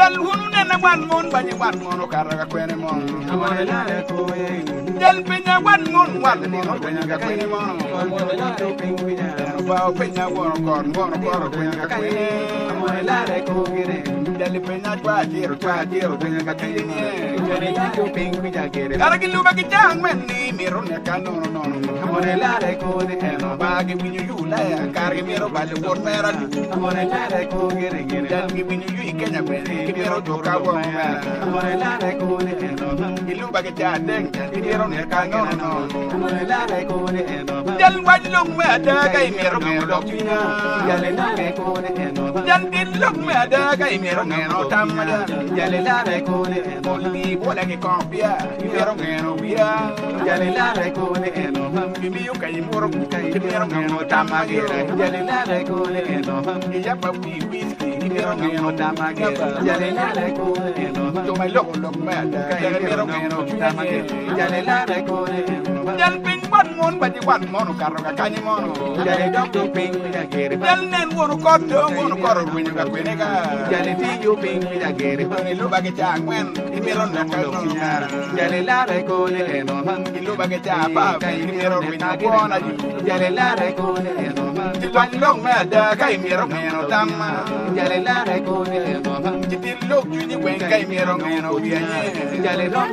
Del hunu nena wan mon bani wan mono karaga kwene mon. Amore la le koye. Del penya wan mon wan mono karaga kwene mon. Amore la le pinguina. Bao penya wono kor karaga kwene. Amore la le koye. Del penya twa jiro karaga kwene. Amore la le pinguina kere. Karagi luba ki jang men ni miro ne kanono nono. Amore la le koye. No bagi winyu yula ya karagi miro bali wor mera. Amore la le koye. Del mi winyu yu ikenya kwene. Miro joka wor mera. Amore la le koye. Iluba ki jadeng miro ne kanono nono. Amore la le koye. Del wajlong me adaga miro ngelo tina. Yale la le koye. Del dilong me adaga miro ngelo tamada. Yale la le koye. Molbi bola ki kompia miro ngelo bia. Yale la le koye. Bibi yu kai moro miro ngelo tamagera. Yale la le koye. Iyapa whisky miro ngelo tamagera. Yale la le koye. To my lok me adaga miro ngelo tamagera. Yale la le koye. Del ping wan mon badi wan mono karoga kanyi mono. Yale dog to ping with a gere. Del nen wono kodo wono koro winyo ga kwenega. Yale ti you ping with a gere. Iluba ki jangwen miro ne kanono mera. Yale la le koye. Iluba ki japa miro winyo bona yu. Yale la le koye. Tilong me adaga miro ngelo tamma. Yale la le koye. Tilong juni wen kai miro ngelo bianye. Yale dog